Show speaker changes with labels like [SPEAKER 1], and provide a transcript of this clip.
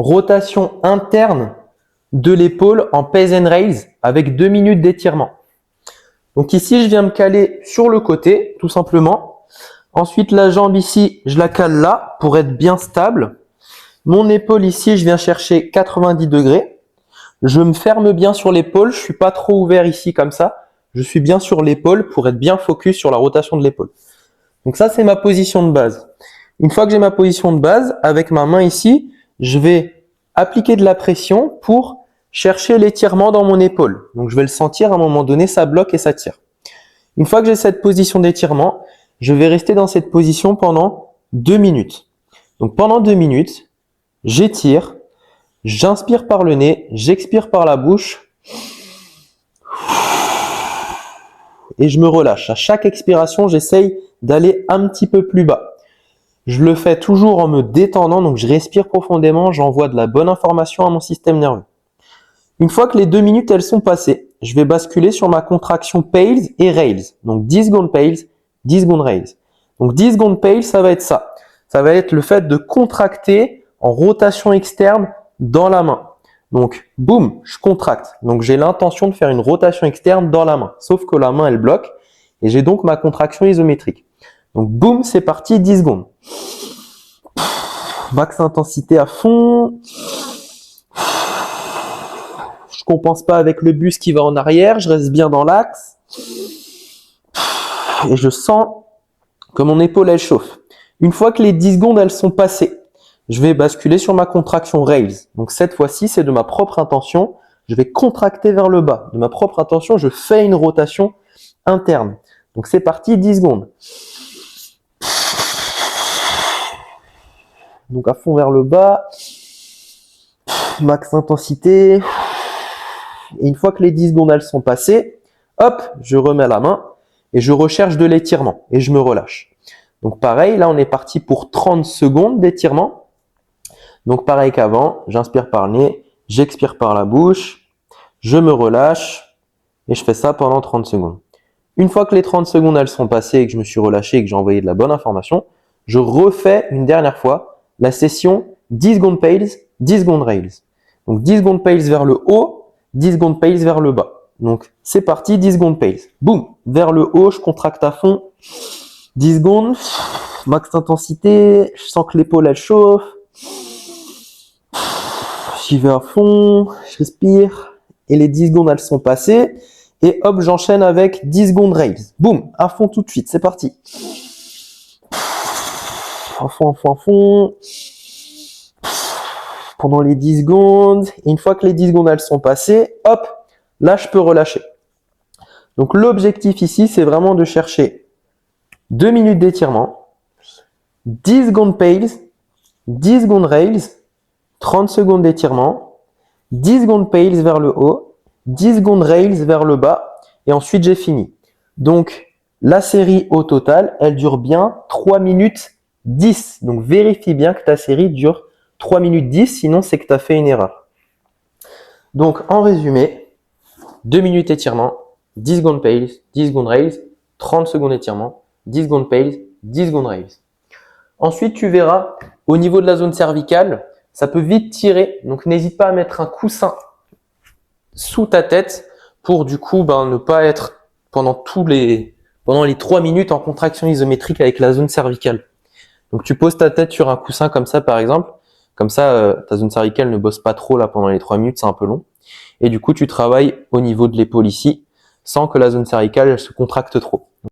[SPEAKER 1] rotation interne de l'épaule en Pays and Rails avec 2 minutes d'étirement. Donc ici, je viens me caler sur le côté, tout simplement. Ensuite, la jambe ici, je la cale là pour être bien stable. Mon épaule ici, je viens chercher 90 degrés. Je me ferme bien sur l'épaule, je suis pas trop ouvert ici comme ça. Je suis bien sur l'épaule pour être bien focus sur la rotation de l'épaule. Donc ça, c'est ma position de base. Une fois que j'ai ma position de base, avec ma main ici, je vais appliquer de la pression pour chercher l'étirement dans mon épaule. Donc je vais le sentir à un moment donné, ça bloque et ça tire. Une fois que j'ai cette position d'étirement, je vais rester dans cette position pendant 2 minutes. Donc pendant 2 minutes, j'étire, j'inspire par le nez, j'expire par la bouche et je me relâche. À chaque expiration, j'essaye d'aller un petit peu plus bas. Je le fais toujours en me détendant, donc je respire profondément, j'envoie de la bonne information à mon système nerveux. Une fois que les 2 minutes elles sont passées, je vais basculer sur ma contraction Pales et Rails. Donc 10 secondes Pales, 10 secondes Rails. Donc 10 secondes Pales, ça va être ça. Ça va être le fait de contracter en rotation externe dans la main. Donc boum, je contracte. Donc j'ai l'intention de faire une rotation externe dans la main. Sauf que la main elle bloque et j'ai donc ma contraction isométrique. Donc boum, c'est parti, 10 secondes. Max intensité à fond. Je compense pas avec le bus qui va en arrière, je reste bien dans l'axe. Et je sens que mon épaule elle chauffe. Une fois que les 10 secondes elles sont passées, je vais basculer sur ma contraction Rails. Donc cette fois-ci, c'est de ma propre intention. Je vais contracter vers le bas. De ma propre intention, je fais une rotation interne. Donc c'est parti, 10 secondes. Donc à fond vers le bas. Max intensité. Et une fois que les 10 secondes elles sont passées, hop, je remets la main et je recherche de l'étirement et je me relâche. Donc pareil, là on est parti pour 30 secondes d'étirement. Donc pareil qu'avant, j'inspire par le nez, j'expire par la bouche, je me relâche et je fais ça pendant 30 secondes. Une fois que les 30 secondes elles sont passées et que je me suis relâché et que j'ai envoyé de la bonne information, je refais une dernière fois la session 10 secondes Pales, 10 secondes Rails. Donc 10 secondes Pales vers le haut, 10 secondes Pales vers le bas. Donc c'est parti, 10 secondes Pales. Boum, vers le haut, je contracte à fond. 10 secondes, max intensité, je sens que l'épaule elle chauffe. J'y vais à fond, je respire. Et les 10 secondes elles sont passées. Et hop, j'enchaîne avec 10 secondes Rails. Boum, à fond tout de suite, c'est parti. À fond, à fond, à fond. Pendant les 10 secondes. Et une fois que les 10 secondes elles sont passées, hop, là je peux relâcher. Donc l'objectif ici, c'est vraiment de chercher 2 minutes d'étirement, 10 secondes Pales, 10 secondes Rails, 30 secondes d'étirement, 10 secondes Pales vers le haut, 10 secondes Rails vers le bas, et ensuite j'ai fini. Donc la série au total, elle dure bien 3 minutes 10. Donc vérifie bien que ta série dure 3 minutes 10, sinon c'est que tu as fait une erreur. Donc en résumé, 2 minutes étirement, 10 secondes Pales, 10 secondes Rails, 30 secondes étirement, 10 secondes Pales, 10 secondes Rails. Ensuite, tu verras, au niveau de la zone cervicale, ça peut vite tirer. Donc n'hésite pas à mettre un coussin sous ta tête pour du coup ne pas être pendant les 3 minutes en contraction isométrique avec la zone cervicale. Donc tu poses ta tête sur un coussin comme ça par exemple. Comme ça, ta zone cervicale ne bosse pas trop là pendant les 3 minutes, c'est un peu long. Et du coup, tu travailles au niveau de l'épaule ici, sans que la zone cervicale elle se contracte trop.